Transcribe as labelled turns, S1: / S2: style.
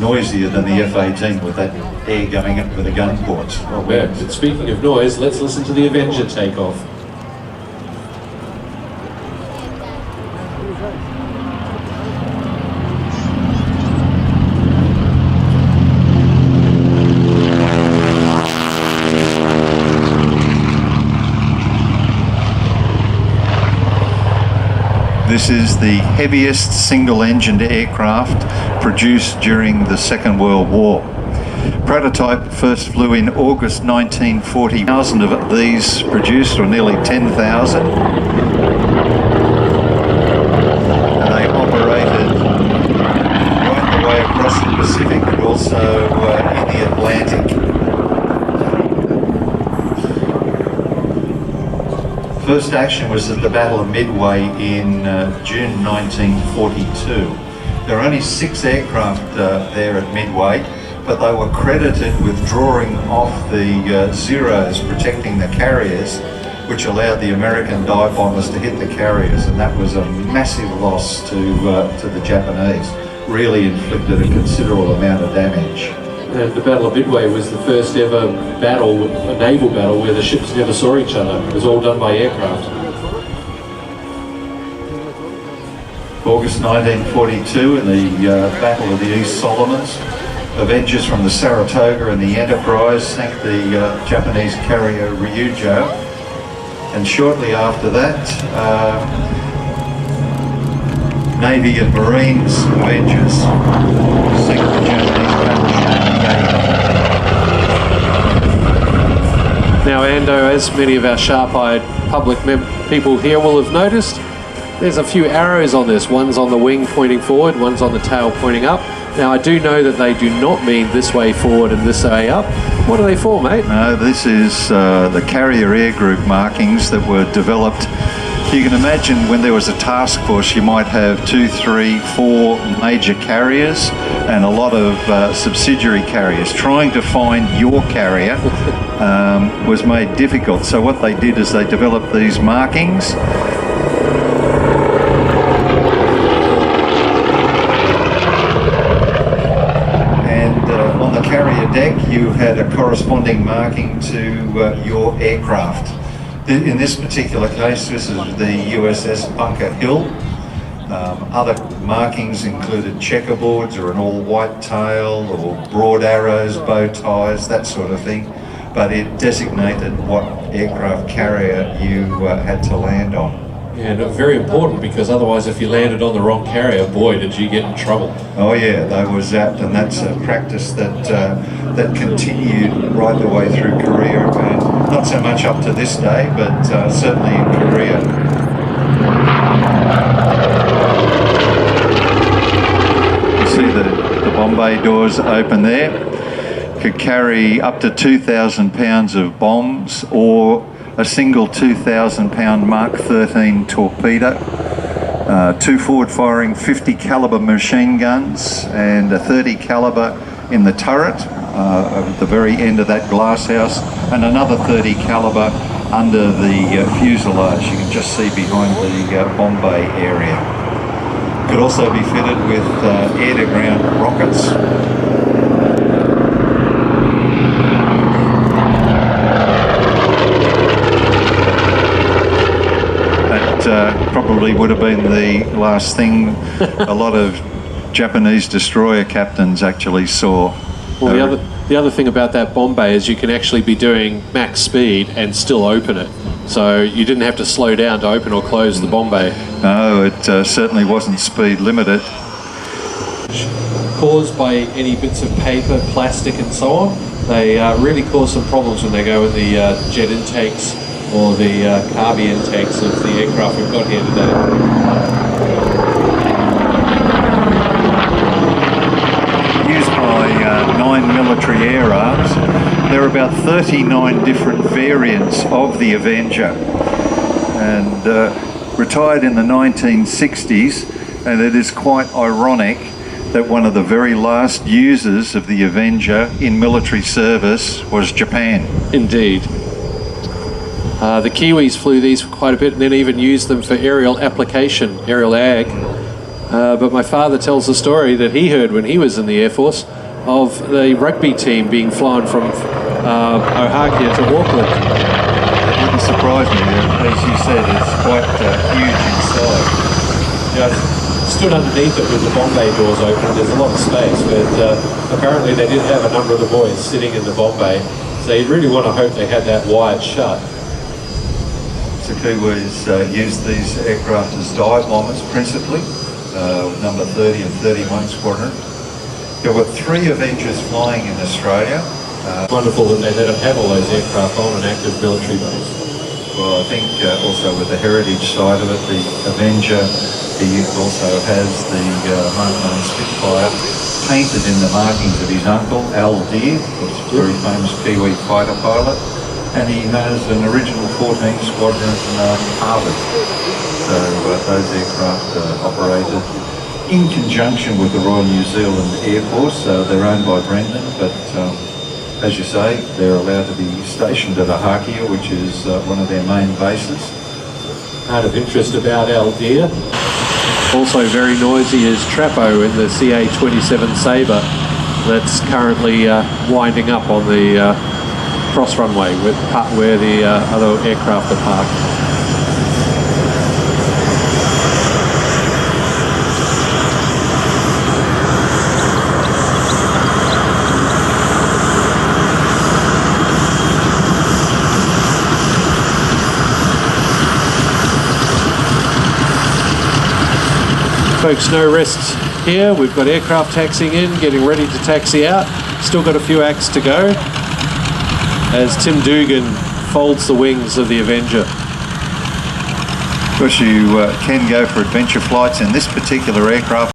S1: noisier than the F-18 with that air going up with the gun ports.
S2: Oh man, but speaking of noise, let's listen to the Avenger take off.
S1: This is the heaviest single-engined aircraft produced during the Second World War. Prototype first flew in August 1940. 1,000 of these produced, or nearly 10,000. And they operated right the way across the Pacific, but also in the Atlantic. First action was at the Battle of Midway in June 1942. There were only 6 aircraft there at Midway, but they were credited with drawing off the Zeros protecting the carriers, which allowed the American dive bombers to hit the carriers, and that was a massive loss to the Japanese. Really inflicted a considerable amount of damage.
S2: And the Battle of Midway was the first ever battle, a naval battle, where the ships never saw each other. It was all done by aircraft.
S1: August 1942, in the Battle of the East Solomons, Avengers from the Saratoga and the Enterprise sank the Japanese carrier Ryujo. And shortly after that, Navy and Marines Avengers sank the Japanese battleship.
S2: Now, Ando, as many of our sharp-eyed public people here will have noticed, there's a few arrows on this. One's on the wing pointing forward, one's on the tail pointing up. Now, I do know that they do not mean this way forward and this way up. What are they for, mate?
S1: No, this is the carrier air group markings that were developed. You can imagine when there was a task force, you might have 2, 3, 4 major carriers and a lot of subsidiary carriers. Trying to find your carrier was made difficult. So what they did is they developed these markings. And on the carrier deck, you had a corresponding marking to your aircraft. In this particular case, this is the USS Bunker Hill. Other markings included checkerboards or an all-white tail or broad arrows, bow ties, that sort of thing. But it designated what aircraft carrier you had to land on.
S2: Yeah, and very important, because otherwise if you landed on the wrong carrier, boy, did you get in trouble.
S1: Oh yeah, they were zapped, and that's a practice that that continued right the way through Korea, and not so much up to this day, but certainly in Korea. You see the Bombay doors open there. Could carry up to 2,000 pounds of bombs, or a single 2,000 pound Mark 13 torpedo, 2 forward firing 50 caliber machine guns, and a 30 caliber in the turret at the very end of that glass house, and another 30 caliber under the fuselage. You can just see behind the Bombay area. Could also be fitted with air-to-ground rockets. Probably would have been the last thing a lot of Japanese destroyer captains actually saw.
S2: Well, the other thing about that Bombay is you can actually be doing max speed and still open it. So you didn't have to slow down to open or close the Bombay.
S1: No, it certainly wasn't speed limited.
S2: Caused by any bits of paper, plastic and so on, they really cause some problems when they go in the jet intakes or the carby intakes of the aircraft we've got here today.
S1: Used by 9 military air arms. There are about 39 different variants of the Avenger, and retired in the 1960s, and it is quite ironic that one of the very last users of the Avenger in military service was Japan.
S2: Indeed. The Kiwis flew these for quite a bit and then even used them for aerial application, aerial ag. But my father tells the story that he heard when he was in the Air Force of the rugby team being flown from Ohio to Auckland.
S1: It wouldn't surprise me. As you said, it's quite huge inside.
S2: Yeah, I stood underneath it with the bomb bay doors open. There's a lot of space, but apparently they did have a number of the boys sitting in the bomb bay. So you really want to hope they had that wired shut.
S1: So Kiwis used these aircraft as dive bombers principally, number 30 and 31 Squadron. There were 3 Avengers flying in Australia.
S2: Wonderful that they let them have all those aircraft on an active military base.
S1: Well, I think also with the heritage side of it, the Avenger, he also has the Mark 9 Spitfire painted in the markings of his uncle, Al Deere, who's a very famous Kiwi fighter pilot, and he has an original 14 Squadron Harvard. So those aircraft are operated in conjunction with the Royal New Zealand Air Force. They're owned by Brendan, but as you say, they're allowed to be stationed at Ohio, which is one of their main bases.
S2: Out of interest about Al Deere. Also very noisy is Trapo in the CA-27 Sabre that's currently winding up on the cross runway where the other aircraft are parked. Folks, no rest here. We've got aircraft taxiing in, getting ready to taxi out. Still got a few acts to go as Tim Dugan folds the wings of the Avenger.
S1: Of course, you can go for adventure flights in this particular aircraft.